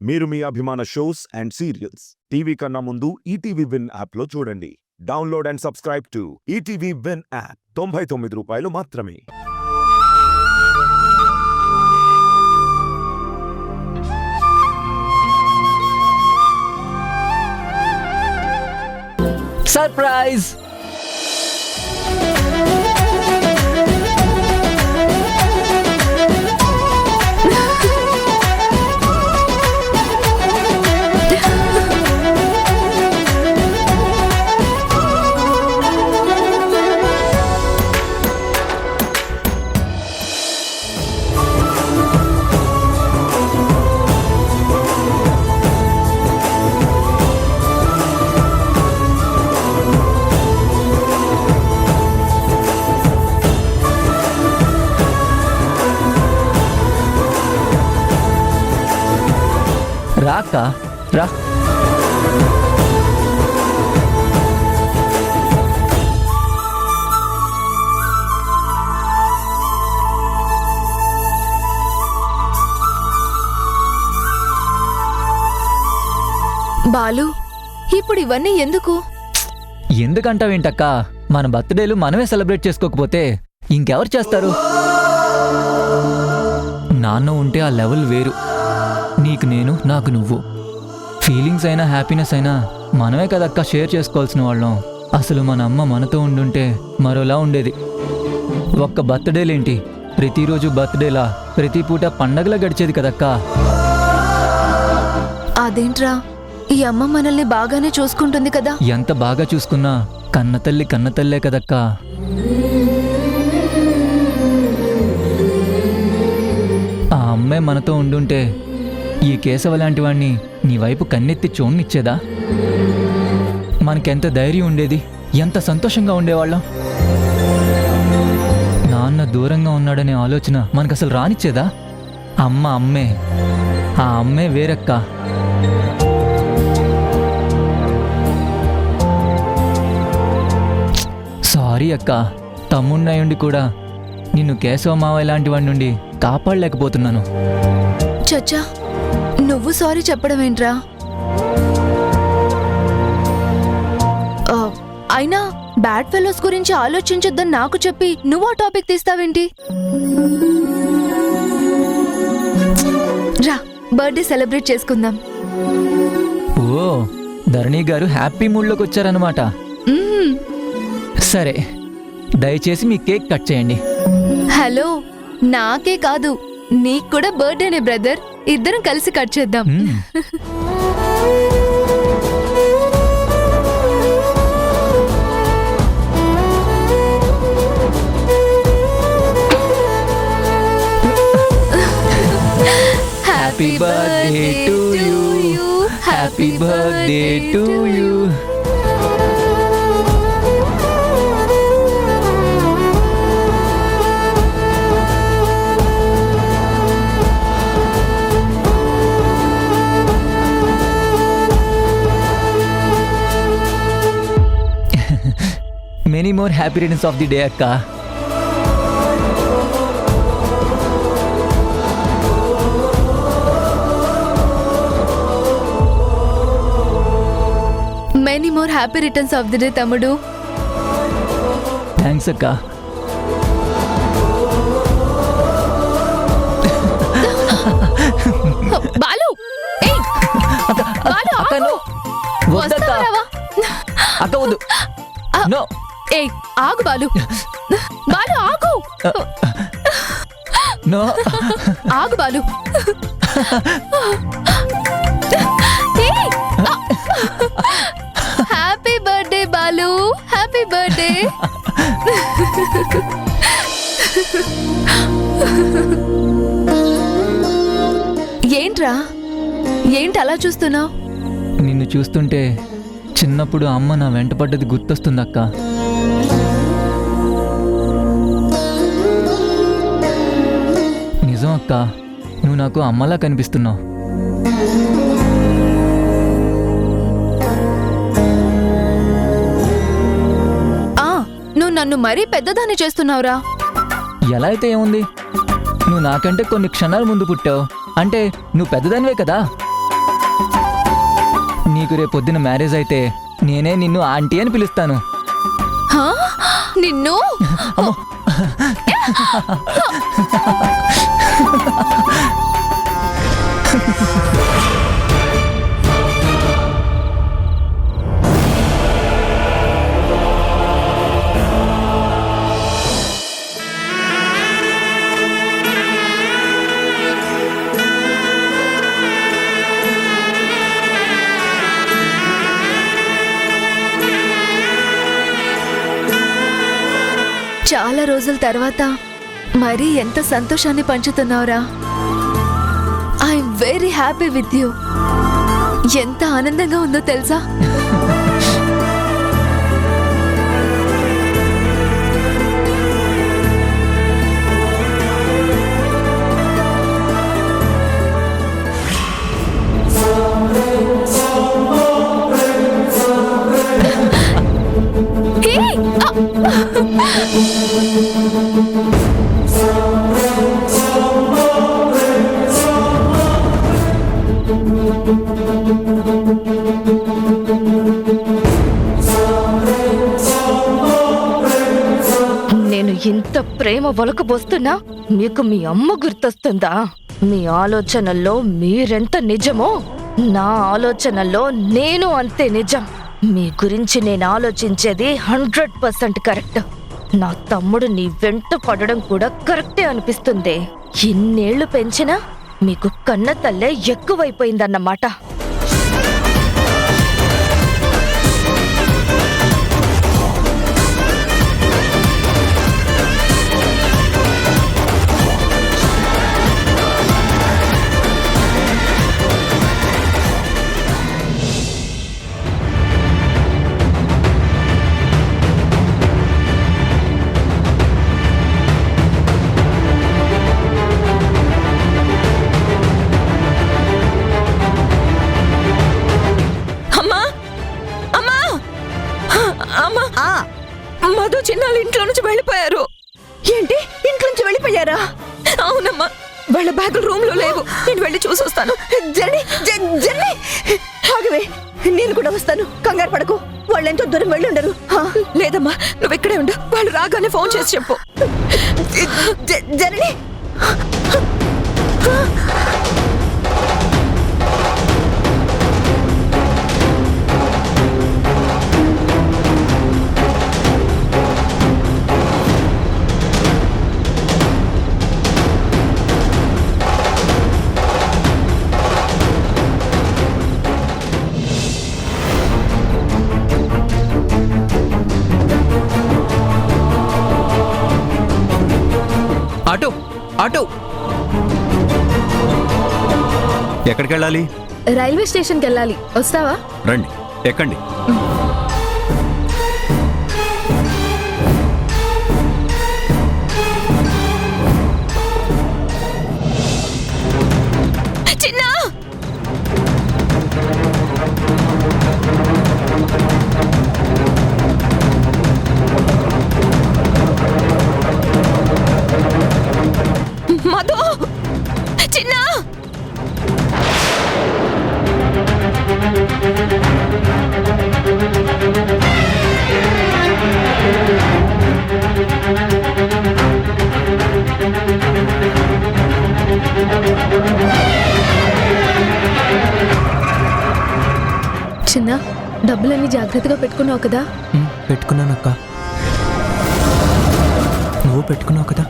మీరు మీ అభిమాన shows and serials TV కన్నా ముందు ఈటీవీ విన్ యాప్లో చూడండి. Download and subscribe to ETV win app. 99 రూపాయలు మాత్రమే. సర్ప్రైజ్! రాక రా. బాలు, ఇప్పుడు ఇవన్నీ ఎందుకు? ఎందుకంటావేంటక్క? మన బర్త్డేలు మనమే సెలబ్రేట్ చేసుకోకపోతే ఇంకెవరు చేస్తారు? నాన్న ఉంటే ఆ లెవెల్ వేరు. నీకు నేను, నాకు నువ్వు. ఫీలింగ్స్ అయినా హ్యాపీనెస్ అయినా మనమే కదక్క షేర్ చేసుకోవాల్సిన వాళ్ళం. అసలు మన అమ్మ మనతో ఉండుంటే మరోలా ఉండేది. ఒక్క బర్త్డేలేంటి, ప్రతిరోజు బర్త్డేలా, ప్రతి పూట పండగలా గడిచేది కదక్కా. అదేంట్రా, ఈ అమ్మ మనల్ని బాగానే చూసుకుంటుంది కదా? ఎంత బాగా చూసుకున్నా కన్నతల్లే కదక్కా. ఆ అమ్మే మనతో ఉండుంటే ఈ కేశవ లాంటి వాణ్ణి నీ వైపు కన్నెత్తి చూడనిచ్చేదా? మనకెంత ధైర్యం ఉండేది, ఎంత సంతోషంగా ఉండేవాళ్ళం. నాన్న దూరంగా ఉన్నాడనే ఆలోచన మనకసలు రానిచ్చేదా? అమ్మ అమ్మే, ఆ అమ్మే వేరక్క. సారీ అక్క, తమ్ముడినయుండి కూడా నిన్ను కేశవ మావయ్య లాంటి వాడి నుండి కాపాడలేకపోతున్నాను. చచ్చా, నువ్వు సారీ చెప్పడం ఏంట్రా? అయినా బ్యాడ్ ఫెలోస్ గురించి ఆలోచించొద్దని నాకు చెప్పి నువ్వు ఆ టాపిక్ తీస్తావేంటి? రా, బర్త్డే సెలబ్రేట్ చేసుకుందాం. ఓ, ధరణి గారు హ్యాపీ మూడ్లోకి వచ్చారన్నమాట. సరే, దయచేసి మీ కేక్ కట్ చేయండి. హలో, నాకే కాదు, నీకు కూడా బర్త్డేనే బ్రదర్. ఇద్దరం కలిసి కట్ చేద్దాం. Happy birthday to you, happy birthday to you. Many more happy returns of the day, akka. Many more happy returns of the day, తమ్ముడు. Thanks, akka. బాలు, ఏయ్ బాలు, ఆగు. వస్తావా? అక్క వద్దు. నో. ఏయ్ ఆగు బాలు. బాలు ఆగు. నో. ఆగు Balu. Happy birthday Balu, happy birthday. ఏంట్రా, ఏంటి అలా చూస్తున్నావు? నిన్ను చూస్తుంటే చిన్నప్పుడు అమ్మ నా వెంట పడ్డది గుర్తొస్తుందక్క. నిజం అక్క, నువ్వు నాకు అమ్మలా కనిపిస్తున్నావు. నువ్వు నన్ను మరీ పెద్దదాన్ని చేస్తున్నావురా. ఎలా అయితే ఏముంది, నువ్వు నాకంటే కొన్ని క్షణాల ముందు పుట్టావు అంటే నువ్వు పెద్దదానివే కదా. నీకు రేపొద్దున మ్యారేజ్ అయితే నేనే నిన్ను ఆంటీ అని పిలుస్తాను. హా? నిన్ను అమ్మో. చాలా రోజుల తర్వాత మరీ ఎంత సంతోషాన్ని పంచుతున్నావురా. I'm very happy with you. ఎంత ఆనందంగా ఉందో తెలుసా? నేను ఇంత ప్రేమ ఒలకబోస్తున్నా మీకు మీ అమ్మ గుర్తొస్తుందా? మీ ఆలోచనల్లో మీరెంత నిజమో నా ఆలోచనల్లో నేను అంతే నిజం. మీ గురించి నేను ఆలోచించేది 100% కరెక్ట్. నా తమ్ముడు నీ వెంట పడడం కూడా కరెక్టే అనిపిస్తుంది. ఇన్నేళ్లు పెంచినా మీకు కన్న తల్లే ఎక్కువైపోయిందన్నమాట. మధు చిన్నాళ్ళు ఇంట్లో నుంచి వెళ్ళిపోయారు. ఏంటి, ఇంట్లో నుంచి వెళ్ళిపోయారా? అవునమ్మా, వాళ్ళ బ్యాగులు రూమ్ లో లేవు. నేను వెళ్ళి చూసొస్తాను. జర్నీ ఆగవే, నేను కూడా వస్తాను. కంగారు పడకు, వాళ్ళు ఎంతో దూరం వెళ్ళి ఉండరు. లేదమ్మా, నువ్వు ఇక్కడే ఉండు. వాళ్ళు రాగానే ఫోన్ చేసి చెప్పు. జర్నీ ఆటో ఆటో, ఎక్కడికి వెళ్ళాలి? రైల్వే స్టేషన్కి వెళ్ళాలి. వస్తావా? రండి, ఎక్కండి. చిన్నా, మధు, చిన్నా. చిన్న, డబ్బులన్నీ జాగ్రత్తగా పెట్టుకున్నావు కదా? పెట్టుకున్నానక్క. నువ్వు పెట్టుకున్నావు కదా?